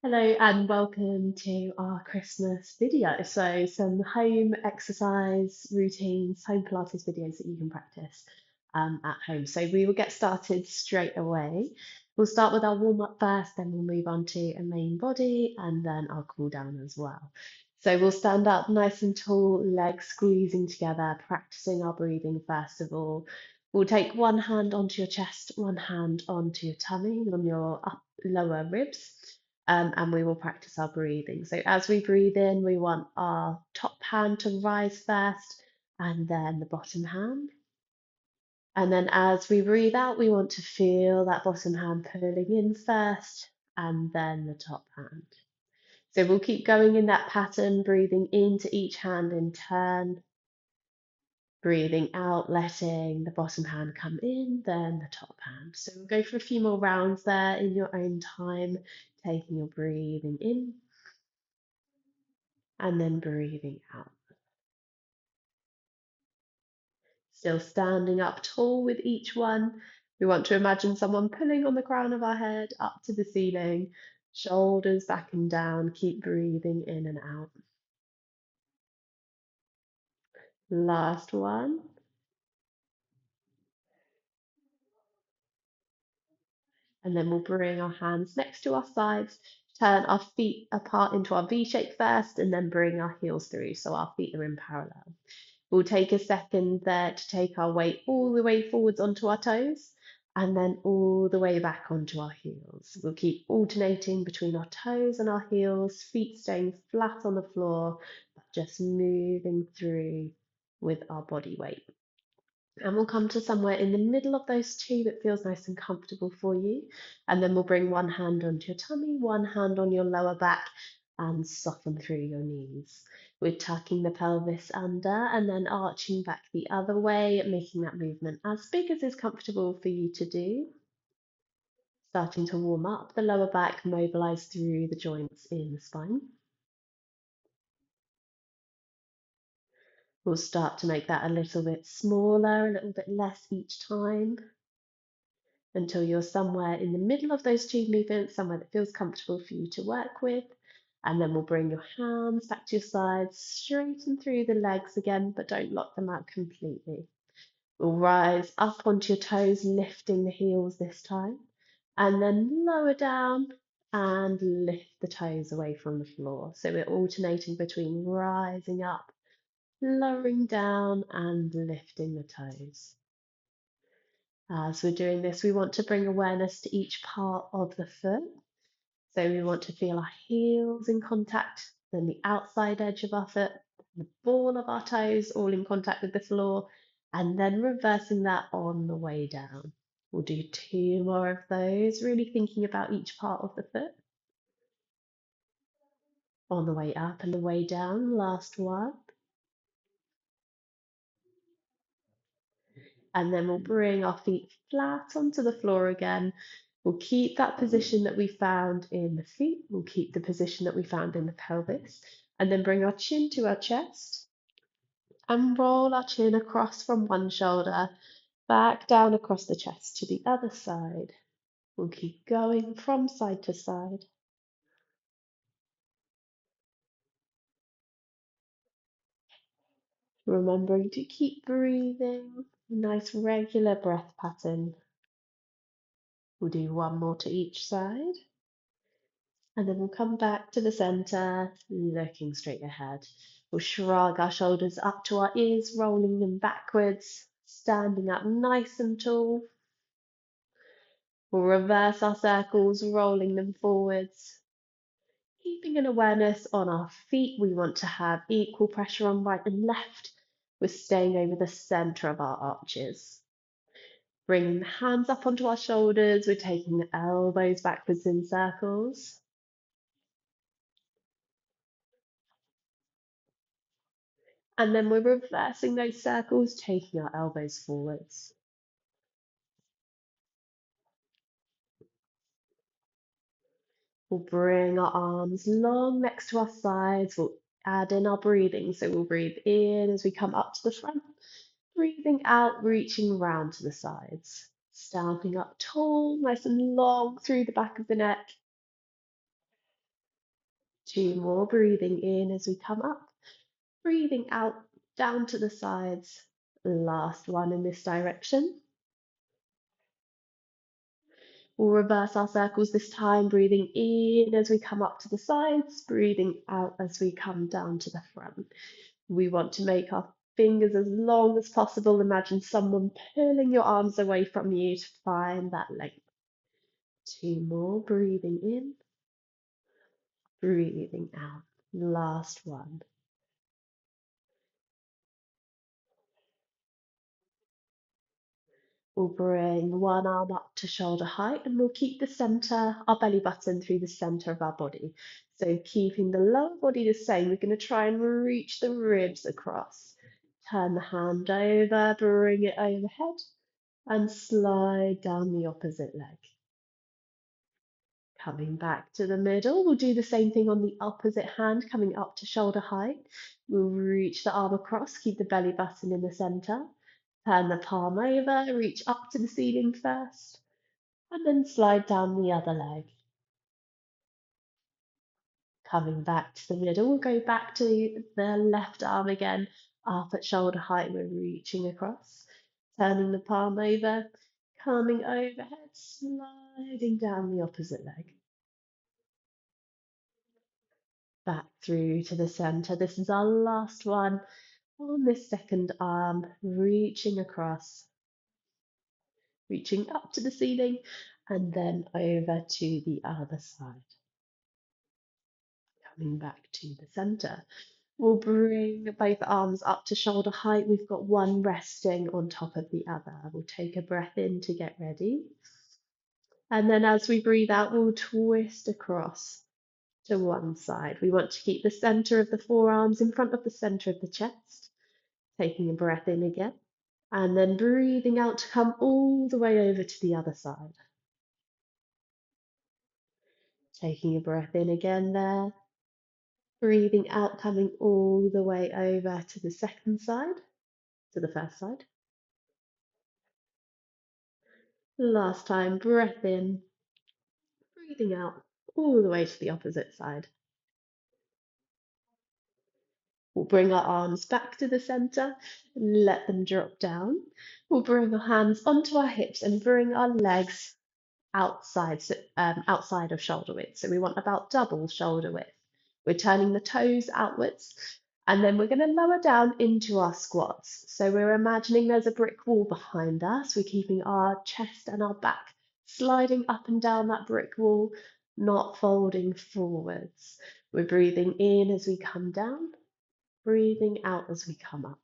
Hello and welcome to our Christmas video. So some home exercise routines, home Pilates videos that you can practice at home. So we will get started straight away. We'll start with our warm up first, then we'll move on to a main body and then our cool down as well. So we'll stand up nice and tall, legs squeezing together, practicing our breathing first of all. We'll take one hand onto your chest, one hand onto your tummy, on your lower ribs and we will practice our breathing. So as we breathe in, we want our top hand to rise first and then the bottom hand. And then as we breathe out, we want to feel that bottom hand pulling in first and then the top hand. So we'll keep going in that pattern, breathing into each hand in turn, breathing out, letting the bottom hand come in, then the top hand. So we'll go for a few more rounds there in your own time, taking your breathing in and then breathing out. Still standing up tall with each one. We want to imagine someone pulling on the crown of our head up to the ceiling, shoulders back and down. Keep breathing in and out. Last one. And then we'll bring our hands next to our sides, turn our feet apart into our V shape first, and then bring our heels through so our feet are in parallel. We'll take a second there to take our weight all the way forwards onto our toes and then all the way back onto our heels. We'll keep alternating between our toes and our heels, feet staying flat on the floor, but just moving through with our body weight. And we'll come to somewhere in the middle of those two that feels nice and comfortable for you. And then we'll bring one hand onto your tummy, one hand on your lower back, and soften through your knees. We're tucking the pelvis under and then arching back the other way, making that movement as big as is comfortable for you to do. Starting to warm up the lower back, mobilize through the joints in the spine. We'll start to make that a little bit smaller, a little bit less each time, until you're somewhere in the middle of those two movements, somewhere that feels comfortable for you to work with. And then we'll bring your hands back to your sides, straighten through the legs again, but don't lock them out completely. We'll rise up onto your toes, lifting the heels this time, and then lower down and lift the toes away from the floor. So we're alternating between rising up, lowering down, and lifting the toes. As we're doing this, we want to bring awareness to each part of the foot. So we want to feel our heels in contact, then the outside edge of our foot, the ball of our toes all in contact with the floor, and then reversing that on the way down. We'll do two more of those, really thinking about each part of the foot. On the way up and the way down, last one. And then we'll bring our feet flat onto the floor again. We'll keep that position that we found in the feet. We'll keep the position that we found in the pelvis. And then bring our chin to our chest and roll our chin across from one shoulder, back down across the chest to the other side. We'll keep going from side to side. Remembering to keep breathing, a nice regular breath pattern. We'll do one more to each side. And then we'll come back to the center, looking straight ahead. We'll shrug our shoulders up to our ears, rolling them backwards, standing up nice and tall. We'll reverse our circles, rolling them forwards. Keeping an awareness on our feet, we want to have equal pressure on right and left. We're staying over the center of our arches. Bringing the hands up onto our shoulders, we're taking the elbows backwards in circles. And then we're reversing those circles, taking our elbows forwards. We'll bring our arms long next to our sides. We'll add in our breathing. So we'll breathe in as we come up to the front, breathing out, reaching round to the sides. Standing up tall, nice and long through the back of the neck. Two more, breathing in as we come up, breathing out, down to the sides. Last one in this direction. We'll reverse our circles this time, breathing in as we come up to the sides, breathing out as we come down to the front. We want to make our fingers as long as possible. Imagine someone pulling your arms away from you to find that length. Two more, breathing in, breathing out. Last one. We'll bring one arm up to shoulder height and we'll keep the center, our belly button through the center of our body. So keeping the lower body the same, we're going to try and reach the ribs across. Turn the hand over, bring it overhead and slide down the opposite leg. Coming back to the middle, we'll do the same thing on the opposite hand, coming up to shoulder height. We'll reach the arm across, keep the belly button in the center. Turn the palm over, reach up to the ceiling first, and then slide down the other leg. Coming back to the middle, we'll go back to the left arm again, up at shoulder height, we're reaching across. Turning the palm over, coming overhead, sliding down the opposite leg. Back through to the center. This is our last one on this second arm, reaching across, reaching up to the ceiling, and then over to the other side. Coming back to the center. We'll bring both arms up to shoulder height. We've got one resting on top of the other. We'll take a breath in to get ready. And then as we breathe out, we'll twist across to one side. We want to keep the center of the forearms in front of the center of the chest. Taking a breath in again. And then breathing out to come all the way over to the other side. Taking a breath in again there. Breathing out, coming all the way over to the second side, to the first side. Last time, breath in, breathing out all the way to the opposite side. We'll bring our arms back to the center, let them drop down. We'll bring our hands onto our hips and bring our legs outside of shoulder width. So we want about double shoulder width. We're turning the toes outwards and then we're going to lower down into our squats. So we're imagining there's a brick wall behind us. We're keeping our chest and our back sliding up and down that brick wall, not folding forwards. We're breathing in as we come down, breathing out as we come up.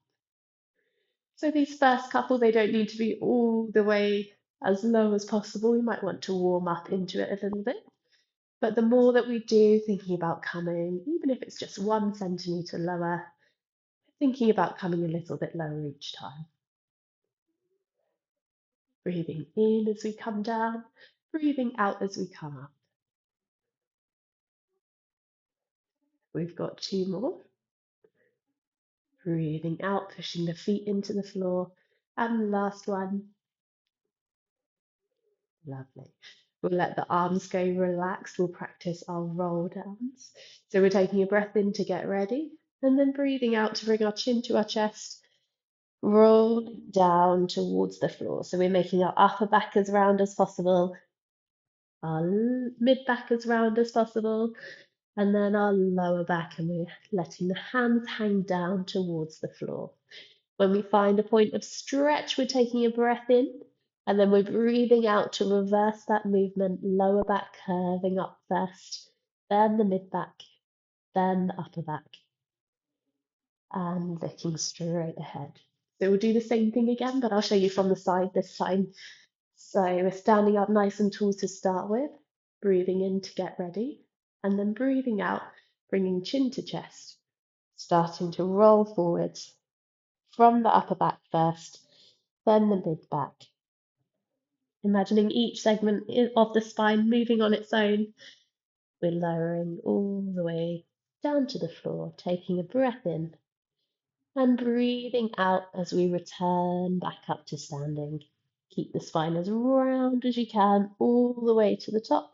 So these first couple, they don't need to be all the way as low as possible. We might want to warm up into it a little bit. But the more that we do, thinking about coming, even if it's just 1 centimeter lower, thinking about coming a little bit lower each time. Breathing in as we come down, breathing out as we come up. We've got two more. Breathing out, pushing the feet into the floor. And last one. Lovely. We'll let the arms go relaxed. We'll practice our roll downs. So we're taking a breath in to get ready, and then breathing out to bring our chin to our chest, roll down towards the floor. So we're making our upper back as round as possible, our mid back as round as possible, and then our lower back, and we're letting the hands hang down towards the floor. When we find a point of stretch, we're taking a breath in, and then we're breathing out to reverse that movement, lower back curving up first, then the mid back, then the upper back, and looking straight ahead. So we'll do the same thing again, but I'll show you from the side this time. So we're standing up nice and tall to start with, breathing in to get ready, and then breathing out, bringing chin to chest, starting to roll forwards from the upper back first, then the mid back. Imagining each segment of the spine moving on its own. We're lowering all the way down to the floor, taking a breath in and breathing out as we return back up to standing. Keep the spine as round as you can all the way to the top.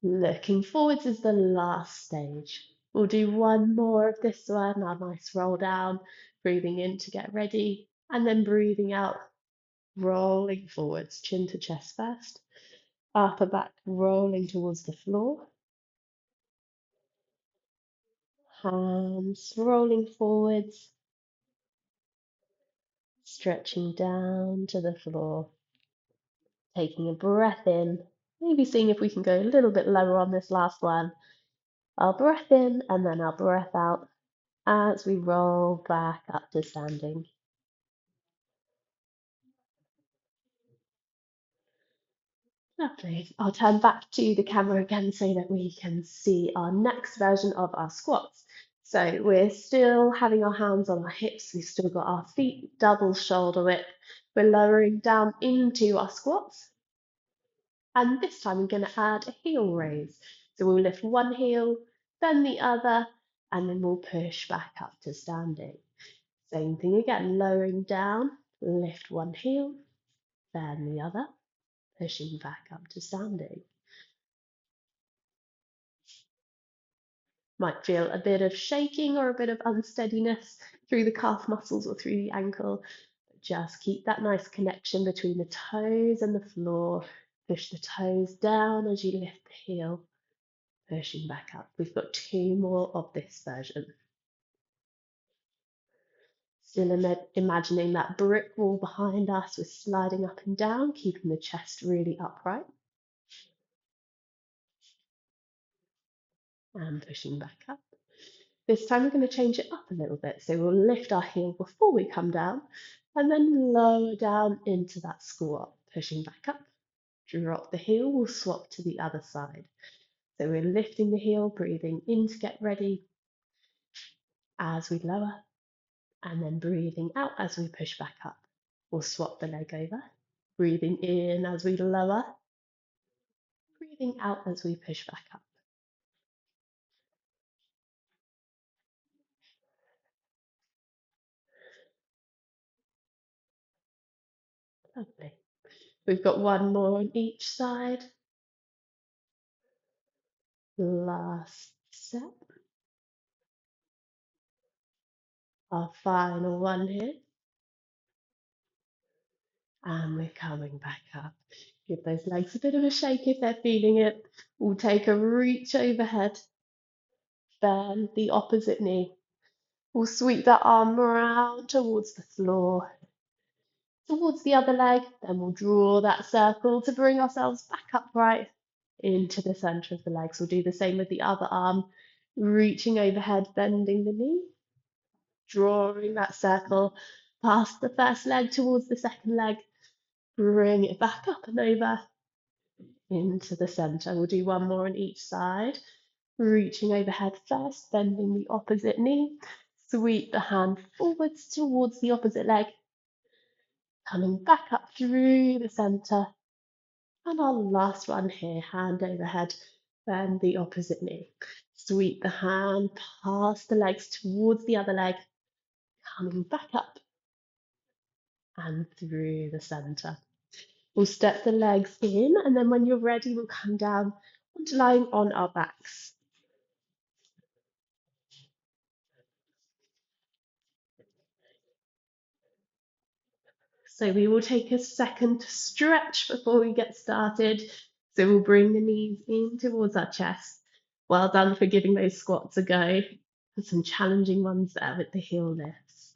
Looking forwards is the last stage. We'll do one more of this one, our nice roll down, breathing in to get ready, and then breathing out, rolling forwards, chin to chest first, upper back rolling towards the floor, hands rolling forwards, stretching down to the floor, taking a breath in, maybe seeing if we can go a little bit lower on this last one. Our breath in and then our breath out as we roll back up to standing. Lovely. I'll turn back to the camera again so that we can see our next version of our squats. So we're still having our hands on our hips. We've still got our feet double shoulder width. We're lowering down into our squats. And this time we're going to add a heel raise. So we'll lift one heel, then the other, and then we'll push back up to standing. Same thing again, lowering down, lift one heel, then the other, pushing back up to standing. Might feel a bit of shaking or a bit of unsteadiness through the calf muscles or through the ankle. Just keep that nice connection between the toes and the floor. Push the toes down as you lift the heel, pushing back up. We've got two more of this version. Still imagining that brick wall behind us. We're sliding up and down, keeping the chest really upright. And pushing back up. This time we're going to change it up a little bit. So we'll lift our heel before we come down and then lower down into that squat, pushing back up. Drop the heel, we'll swap to the other side. So we're lifting the heel, breathing in to get ready as we lower, and then breathing out as we push back up. We'll swap the leg over, breathing in as we lower, breathing out as we push back up. Lovely. We've got one more on each side. Last set. Our final one here. And we're coming back up. Give those legs a bit of a shake if they're feeling it. We'll take a reach overhead. Bend the opposite knee. We'll sweep that arm around towards the floor, towards the other leg. Then we'll draw that circle to bring ourselves back upright into the center of the legs. We'll do the same with the other arm, reaching overhead, bending the knee, drawing that circle past the first leg towards the second leg. Bring it back up and over into the center. We'll do one more on each side. Reaching overhead first, bending the opposite knee. Sweep the hand forwards towards the opposite leg. Coming back up through the center. And our last one here, hand overhead, bend the opposite knee. Sweep the hand past the legs towards the other leg. Coming back up and through the center. We'll step the legs in, and then when you're ready, we'll come down onto lying on our backs. So we will take a second to stretch before we get started. So we'll bring the knees in towards our chest. Well done for giving those squats a go. There's some challenging ones there with the heel lifts.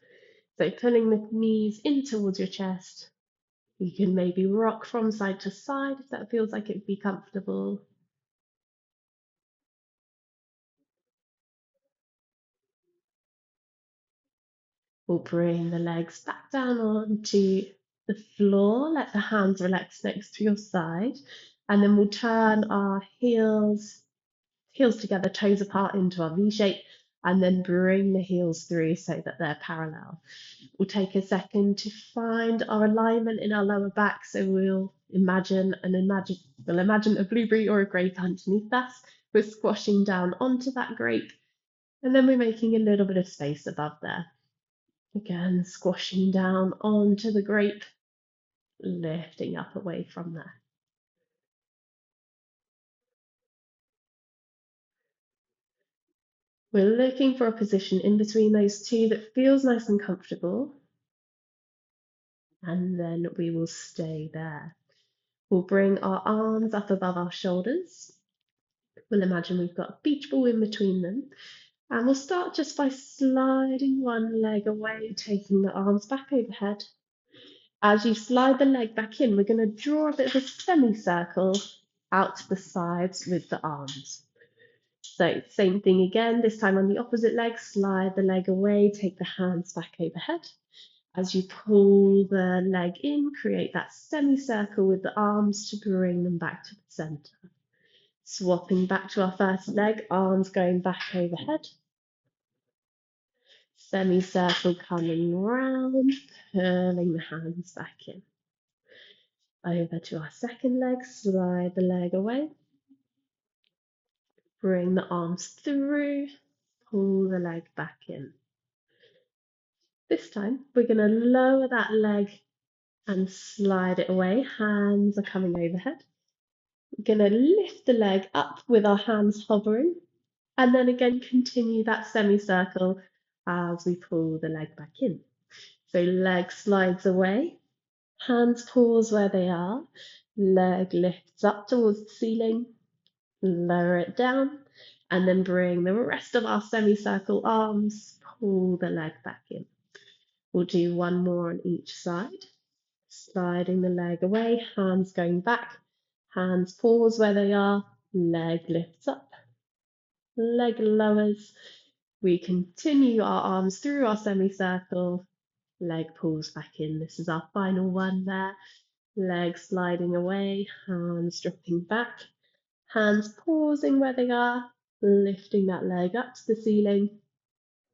So pulling the knees in towards your chest. You can maybe rock from side to side if that feels like it would be comfortable. We'll bring the legs back down onto the floor. Let the hands relax next to your side. And then we'll turn our heels together, toes apart into our V shape, and then bring the heels through so that they're parallel. We'll take a second to find our alignment in our lower back. So we'll imagine a blueberry or a grape underneath us. We're squashing down onto that grape, and then we're making a little bit of space above there. Again, squashing down onto the grape, lifting up away from there. We're looking for a position in between those two that feels nice and comfortable, and then we will stay there. We'll bring our arms up above our shoulders. We'll imagine we've got a beach ball in between them, and we'll start just by sliding one leg away, taking the arms back overhead. As you slide the leg back in, we're going to draw a bit of a semicircle out to the sides with the arms. So same thing again, this time on the opposite leg, slide the leg away, take the hands back overhead. As you pull the leg in, create that semicircle with the arms to bring them back to the center. Swapping back to our first leg, arms going back overhead. Semicircle coming round, pulling the hands back in. Over to our second leg, slide the leg away. Bring the arms through, pull the leg back in. This time, we're going to lower that leg and slide it away. Hands are coming overhead. We're going to lift the leg up with our hands hovering, and then again continue that semicircle as we pull the leg back in. So leg slides away, hands pause where they are, leg lifts up towards the ceiling, lower it down, and then bring the rest of our semicircle arms, pull the leg back in. We'll do one more on each side. Sliding the leg away, hands going back, hands pause where they are, leg lifts up, leg lowers. We continue our arms through our semicircle, leg pulls back in. This is our final one there. Leg sliding away, hands dropping back, hands pausing where they are, lifting that leg up to the ceiling,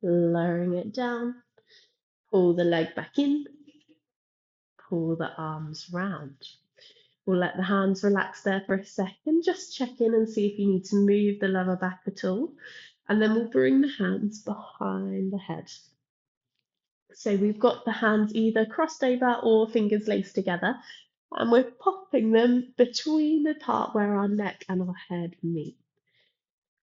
lowering it down, pull the leg back in, pull the arms round. We'll let the hands relax there for a second, just check in and see if you need to move the lower back at all. And then we'll bring the hands behind the head. So we've got the hands either crossed over or fingers laced together, and we're popping them between the part where our neck and our head meet.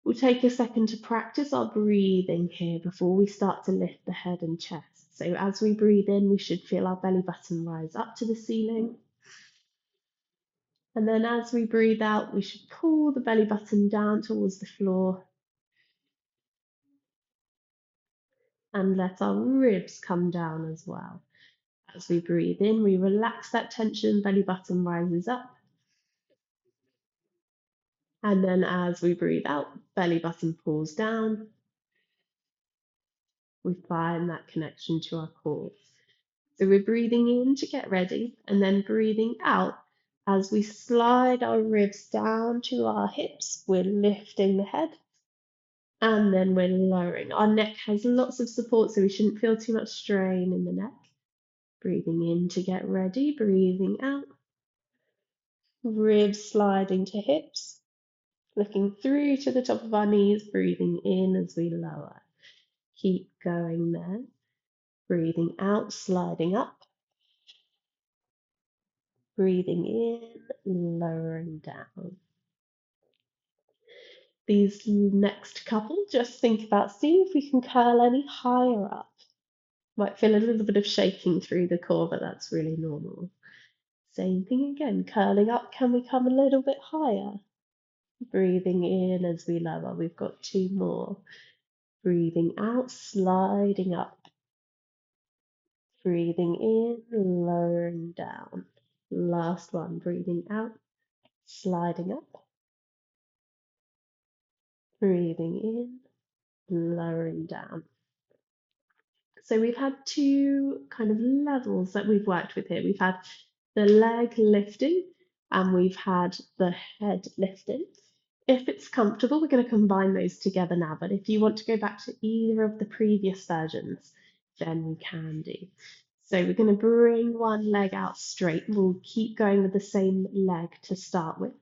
We'll take a second to practice our breathing here before we start to lift the head and chest. So as we breathe in, we should feel our belly button rise up to the ceiling. And then as we breathe out, we should pull the belly button down towards the floor and let our ribs come down as well. As we breathe in, we relax that tension, belly button rises up. And then as we breathe out, belly button pulls down. We find that connection to our core. So we're breathing in to get ready and then breathing out as we slide our ribs down to our hips. We're lifting the head and then we're lowering. Our neck has lots of support, so we shouldn't feel too much strain in the neck. Breathing in to get ready, breathing out. Ribs sliding to hips, looking through to the top of our knees, breathing in as we lower. Keep going there. Breathing out, sliding up. Breathing in, lowering down. These next couple, just think about seeing if we can curl any higher up. Might feel a little bit of shaking through the core, but that's really normal. Same thing again, curling up, can we come a little bit higher? Breathing in as we lower, we've got two more. Breathing out, sliding up. Breathing in, lowering down. Last one, breathing out, sliding up. Breathing in, lowering down. So we've had two kind of levels that we've worked with here. We've had the leg lifting and we've had the head lifting. If it's comfortable, we're going to combine those together now, but if you want to go back to either of the previous versions, then we can do. So we're going to bring one leg out straight. We'll keep going with the same leg to start with.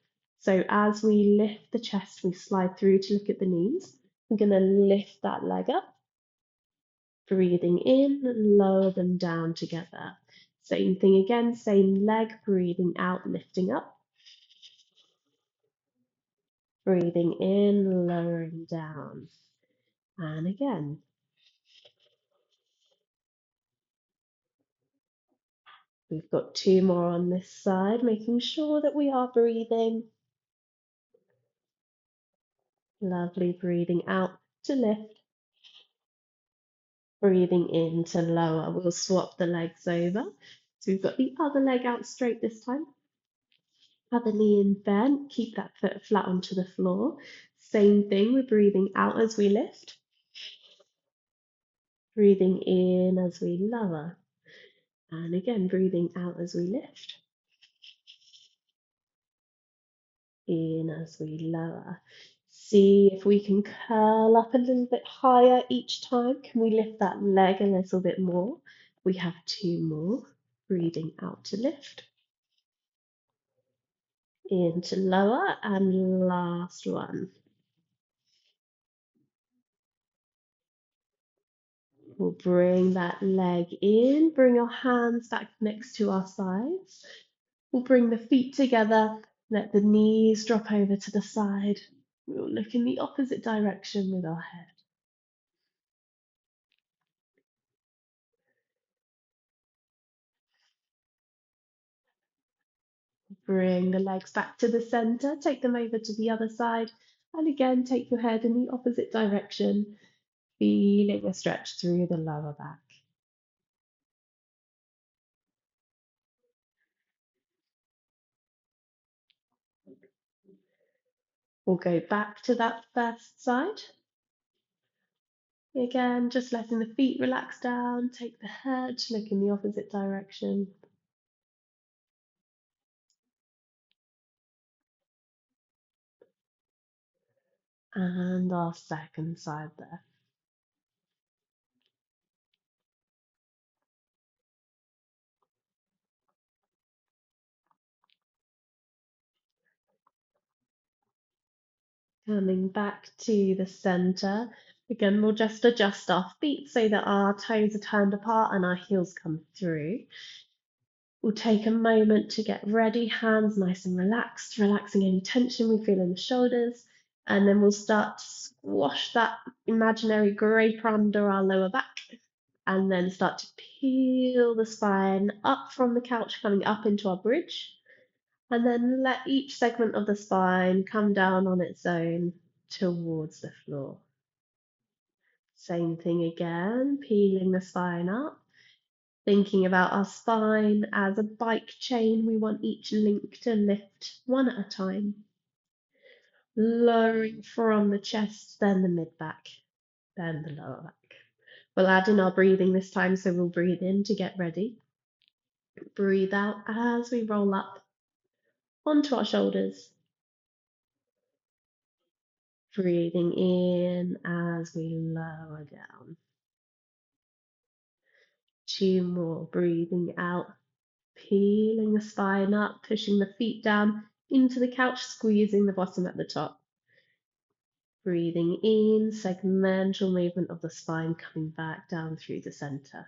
So as we lift the chest, we slide through to look at the knees. We're going to lift that leg up. Breathing in, lower them down together. Same thing again, same leg, breathing out, lifting up. Breathing in, lowering down. And again. We've got 2 more on this side, making sure that we are breathing. Lovely, breathing out to lift, breathing in to lower. We'll swap the legs over. So we've got the other leg out straight this time. Other knee in bent, keep that foot flat onto the floor. Same thing, we're breathing out as we lift, breathing in as we lower, and again, breathing out as we lift, in as we lower. See if we can curl up a little bit higher each time. Can we lift that leg a little bit more? We have 2 more. Breathing out to lift, in to lower, and last one. We'll bring that leg in, bring our hands back next to our sides. We'll bring the feet together, let the knees drop over to the side. We'll look in the opposite direction with our head. Bring the legs back to the center, take them over to the other side, and again take your head in the opposite direction, feeling a stretch through the lower back. We'll go back to that first side. Again, just letting the feet relax down, take the head, look in the opposite direction. And our second side there. Coming back to the center. Again, we'll just adjust our feet so that our toes are turned apart and our heels come through. We'll take a moment to get ready, hands nice and relaxed, relaxing any tension we feel in the shoulders. And then we'll start to squash that imaginary grape under our lower back. And then start to peel the spine up from the couch, coming up into our bridge. And then let each segment of the spine come down on its own towards the floor. Same thing again, peeling the spine up, thinking about our spine as a bike chain. We want each link to lift one at a time. Lowering from the chest, then the mid back, then the lower back. We'll add in our breathing this time, so we'll breathe in to get ready. Breathe out as we roll up onto our shoulders. Breathing in as we lower down. 2 more. Breathing out, peeling the spine up, pushing the feet down into the couch, squeezing the bottom at the top. Breathing in, segmental movement of the spine coming back down through the center.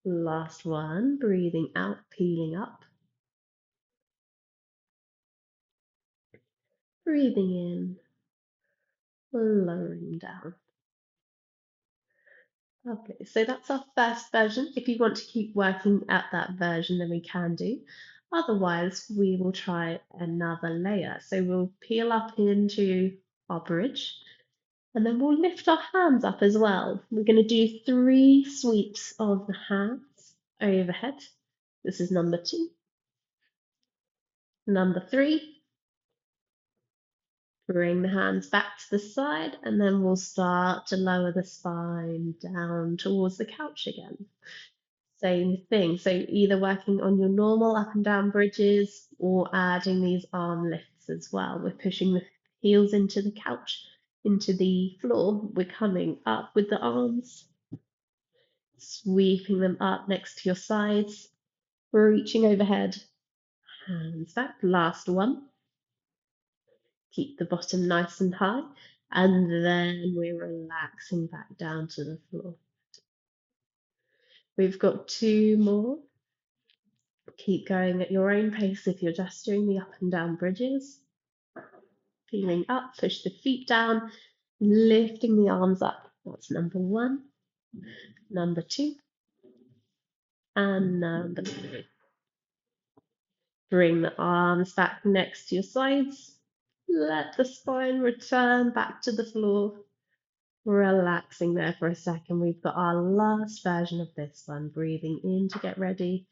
Last one. Breathing out, peeling up. Breathing in, lowering down. Lovely. So that's our first version. If you want to keep working at that version, then we can do. Otherwise, we will try another layer. So we'll peel up into our bridge, and then we'll lift our hands up as well. We're going to do 3 sweeps of the hands overhead. This is number 2. Number 3. Bring the hands back to the side, and then we'll start to lower the spine down towards the couch again. Same thing. So either working on your normal up and down bridges or adding these arm lifts as well. We're pushing the heels into the couch, into the floor. We're coming up with the arms, sweeping them up next to your sides, reaching overhead, hands back. Last one. Keep the bottom nice and high, and then we're relaxing back down to the floor. We've got 2 more. Keep going at your own pace if you're just doing the up and down bridges. Feeling up, push the feet down, Lifting the arms up. That's number 1, number 2, and number 3. Bring the arms back next to your sides. Let the spine return back to the floor. Relaxing there for a second. We've got our last version of this one. Breathing in to get ready.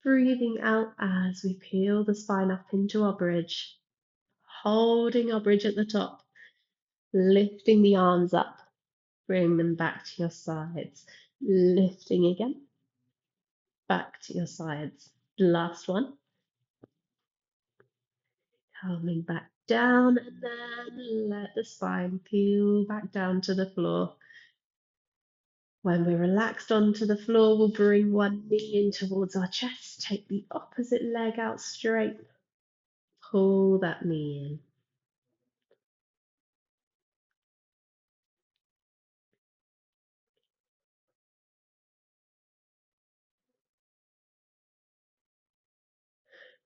Breathing out as we peel the spine up into our bridge. Holding our bridge at the top. Lifting the arms up. Bring them back to your sides. Lifting again. Back to your sides. Last one. Coming back down, and then let the spine peel back down to the floor. When we're relaxed onto the floor, we'll bring one knee in towards our chest. Take the opposite leg out straight. Pull that knee in.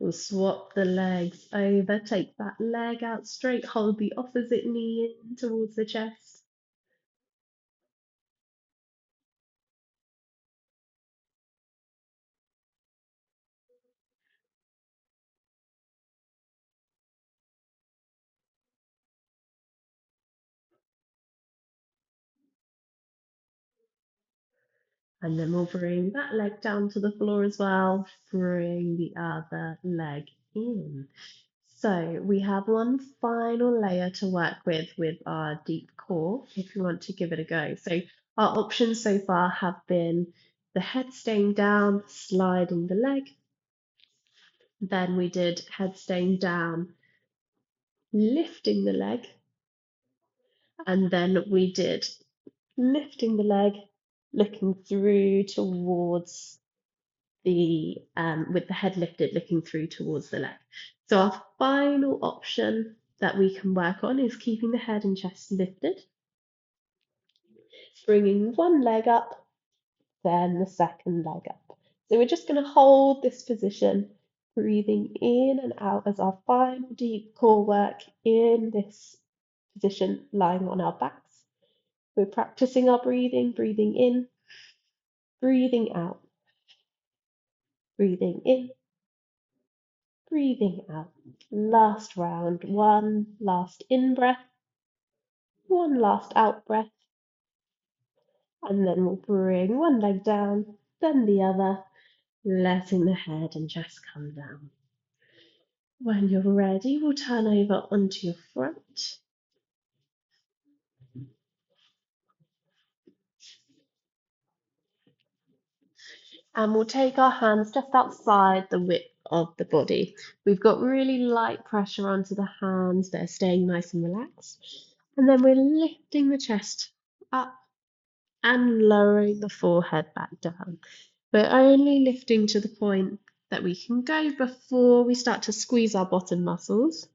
We'll swap the legs over. Take that leg out straight. Hold the opposite knee in towards the chest. And then we'll bring that leg down to the floor as well. Bring the other leg in. So we have one final layer to work with our deep core if you want to give it a go. So our options so far have been the head staying down, sliding the leg. Then we did head staying down, lifting the leg. And then we did lifting the leg, looking through towards the with the head lifted, looking through towards the leg. So our final option that we can work on is keeping the head and chest lifted, bringing one leg up, then the second leg up. So we're just going to hold this position, breathing in and out as our final deep core work in this position, lying on our backs. We're practicing our breathing, breathing in, breathing out, breathing in, breathing out. Last round. One last in breath, one last out breath, and then we'll bring one leg down, then the other, letting the head and chest come down. When you're ready, we'll turn over onto your front. And we'll take our hands just outside the width of the body. We've got really light pressure onto the hands. They're staying nice and relaxed. And then we're lifting the chest up and lowering the forehead back down. We're only lifting to the point that we can go before we start to squeeze our bottom muscles.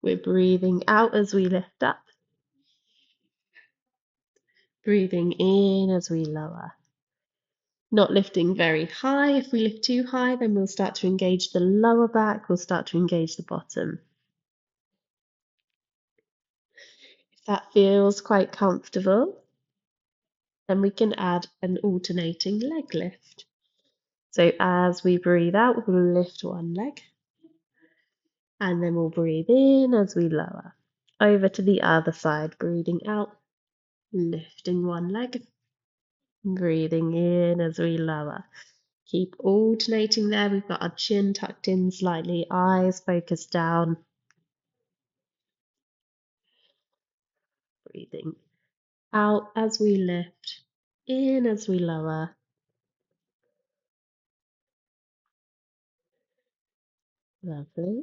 We're breathing out as we lift up, breathing in as we lower. Not lifting very high. If we lift too high, then we'll start to engage the lower back, we'll start to engage the bottom. If that feels quite comfortable, then we can add an alternating leg lift. So as we breathe out, we'll lift one leg, and then we'll breathe in as we lower. Over to the other side, breathing out, lifting one leg, breathing in as we lower. Keep alternating there. We've got our chin tucked in slightly, eyes focused down. Breathing out as we lift, in as we lower. Lovely.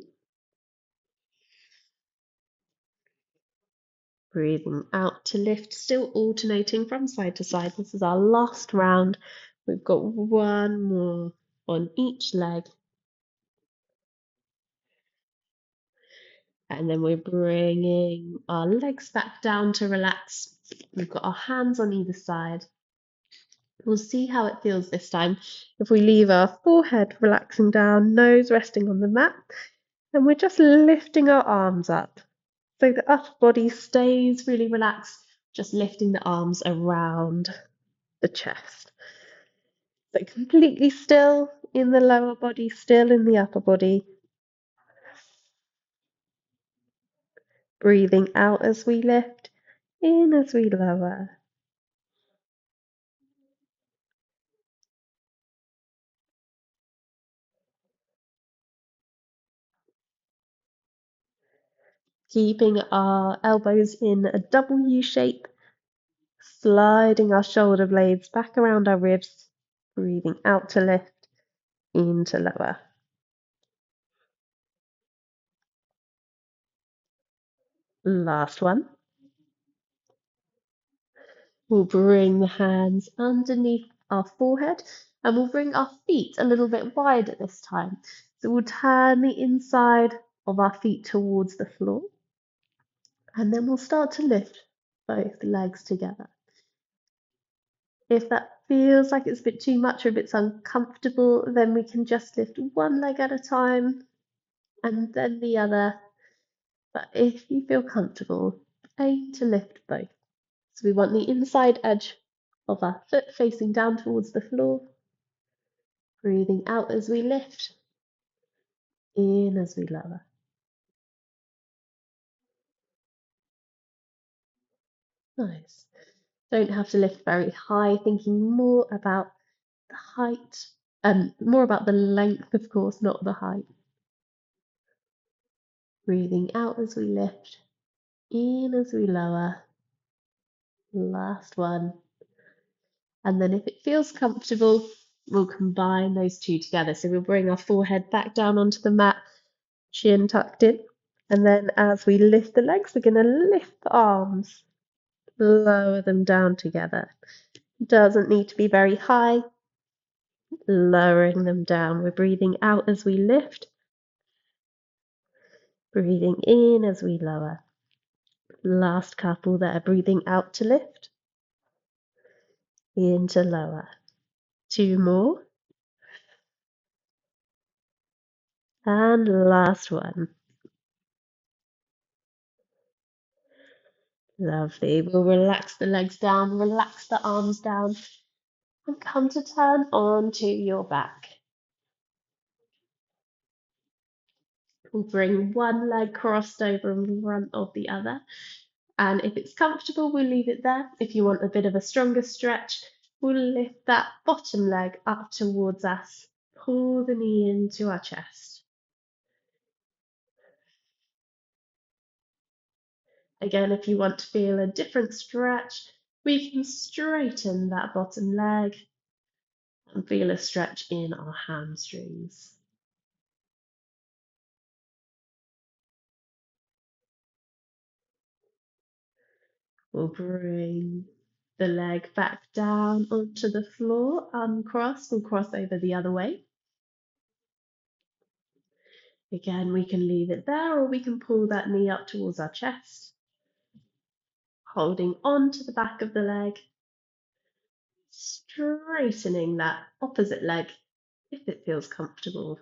Breathing out to lift, still alternating from side to side. This is our last round. We've got one more on each leg. And then we're bringing our legs back down to relax. We've got our hands on either side. We'll see how it feels this time. If we leave our forehead relaxing down, nose resting on the mat, And we're just lifting our arms up. So the upper body stays really relaxed, just lifting the arms around the chest. So completely still in the lower body, still in the upper body. Breathing out as we lift, in as we lower. Keeping our elbows in a W shape, sliding our shoulder blades back around our ribs, breathing out to lift, in to lower. Last one. We'll bring the hands underneath our forehead and we'll bring our feet a little bit wider this time. So we'll turn the inside of our feet towards the floor and then we'll start to lift both legs together. If that feels like it's a bit too much or if it's uncomfortable, then we can just lift one leg at a time and then the other. But if you feel comfortable, aim to lift both. So we want the inside edge of our foot facing down towards the floor. Breathing out as we lift, in as we lower. Nice. Don't have to lift very high, thinking more about the height, more about the length, of course, not the height. Breathing out as we lift, in as we lower. Last one. And then if it feels comfortable, we'll combine those two together. So we'll bring our forehead back down onto the mat, chin tucked in. And then as we lift the legs, we're going to lift the arms, lower them down together. Doesn't need to be very high. Lowering them down. We're breathing out as we lift. Breathing in as we lower. Last couple there. Breathing out to lift. In to lower. Two more. And last one. Lovely. We'll relax the legs down, relax the arms down, and come to turn onto your back. We'll bring one leg crossed over in front of the other. And if it's comfortable, we'll leave it there. If you want a bit of a stronger stretch, we'll lift that bottom leg up towards us. Pull the knee into our chest. Again, if you want to feel a different stretch, we can straighten that bottom leg and feel a stretch in our hamstrings. We'll bring the leg back down onto the floor, uncross, we'll cross over the other way. Again, we can leave it there or we can pull that knee up towards our chest, holding on to the back of the leg, straightening that opposite leg if it feels comfortable.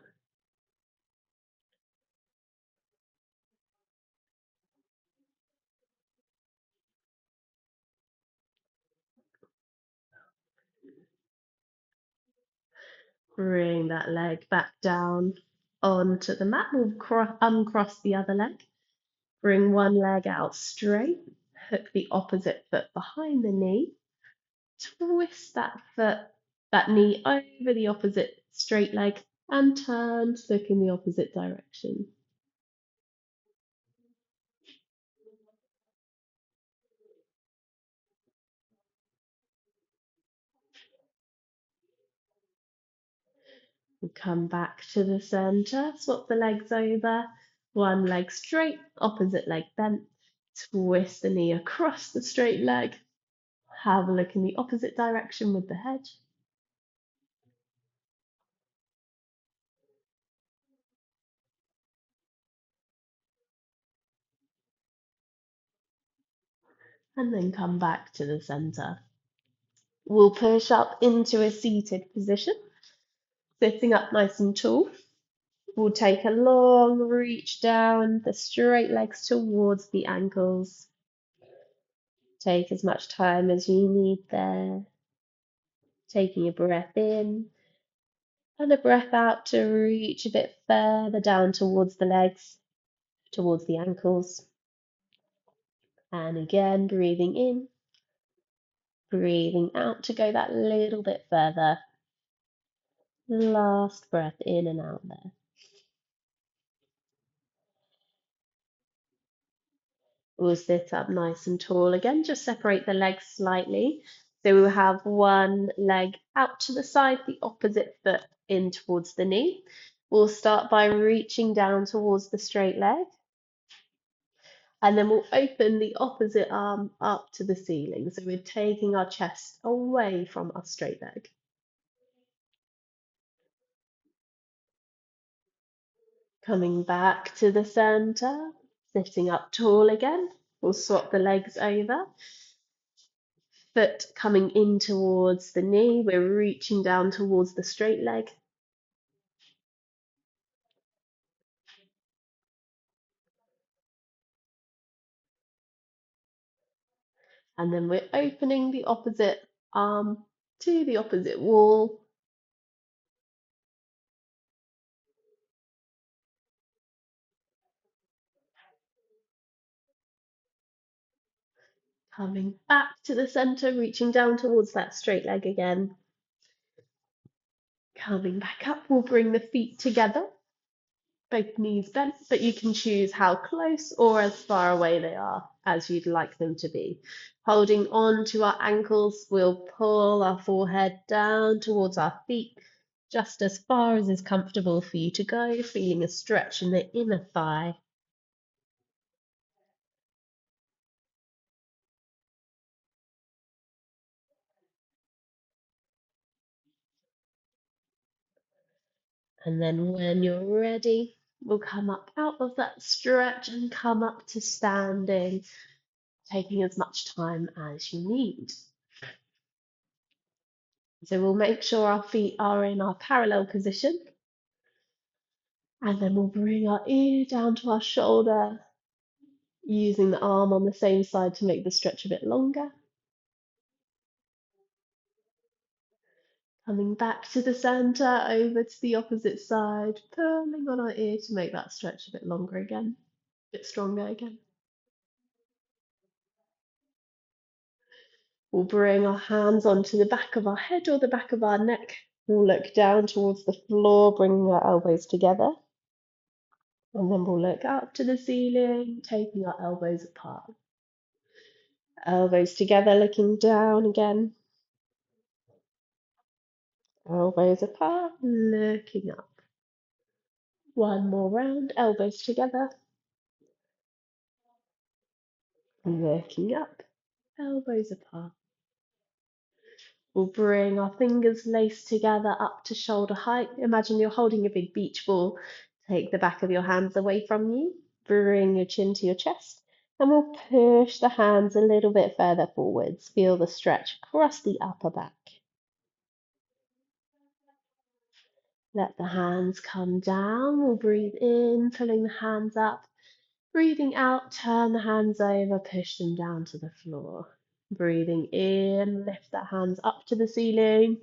Bring that leg back down onto the mat. We'll uncross the other leg. Bring one leg out straight. Hook the opposite foot behind the knee. Twist that foot, that knee over the opposite straight leg and turn to look in the opposite direction. We'll come back to the center, swap the legs over, one leg straight, opposite leg bent, twist the knee across the straight leg, have a look in the opposite direction with the head. And then come back to the center. We'll push up into a seated position, sitting up nice and tall. We'll take a long reach down the straight legs towards the ankles. Take as much time as you need there. Taking a breath in and a breath out to reach a bit further down towards the legs, towards the ankles. And again, breathing in, breathing out to go that little bit further. Last breath in and out there. We'll sit up nice and tall again, just separate the legs slightly. So we'll have one leg out to the side, the opposite foot in towards the knee. We'll start by reaching down towards the straight leg, and then we'll open the opposite arm up to the ceiling. So we're taking our chest away from our straight leg. Coming back to the center, sitting up tall again. We'll swap the legs over. Foot coming in towards the knee. We're reaching down towards the straight leg. And then we're opening the opposite arm to the opposite wall. Coming back to the center, reaching down towards that straight leg again. Coming back up, we'll bring the feet together, both knees bent, but you can choose how close or as far away they are as you'd like them to be. Holding on to our ankles, we'll pull our forehead down towards our feet, just as far as is comfortable for you to go, feeling a stretch in the inner thigh. And then when you're ready, we'll come up out of that stretch and come up to standing, taking as much time as you need. So we'll make sure our feet are in our parallel position. And then we'll bring our ear down to our shoulder, using the arm on the same side to make the stretch a bit longer. Coming back to the center, over to the opposite side, pulling on our ear to make that stretch a bit longer again, a bit stronger again. We'll bring our hands onto the back of our head or the back of our neck. We'll look down towards the floor, bringing our elbows together. And then we'll look up to the ceiling, taking our elbows apart. Elbows together, looking down again. Elbows apart, looking up. One more round, elbows together. Looking up, elbows apart. We'll bring our fingers laced together up to shoulder height. Imagine you're holding a big beach ball. Take the back of your hands away from you. Bring your chin to your chest. And we'll push the hands a little bit further forwards. Feel the stretch across the upper back. Let the hands come down. We'll breathe in, pulling the hands up. Breathing out, turn the hands over, push them down to the floor. Breathing in, lift the hands up to the ceiling.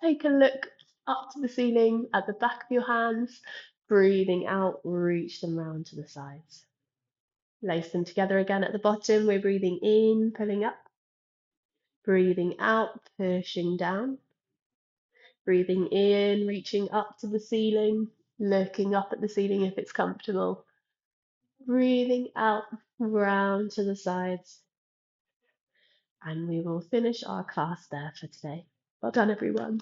Take a look up to the ceiling at the back of your hands. Breathing out, reach them round to the sides. Lace them together again at the bottom. We're breathing in, pulling up. Breathing out, pushing down. Breathing in, reaching up to the ceiling, looking up at the ceiling if it's comfortable. Breathing out, round to the sides. And we will finish our class there for today. Well done, everyone.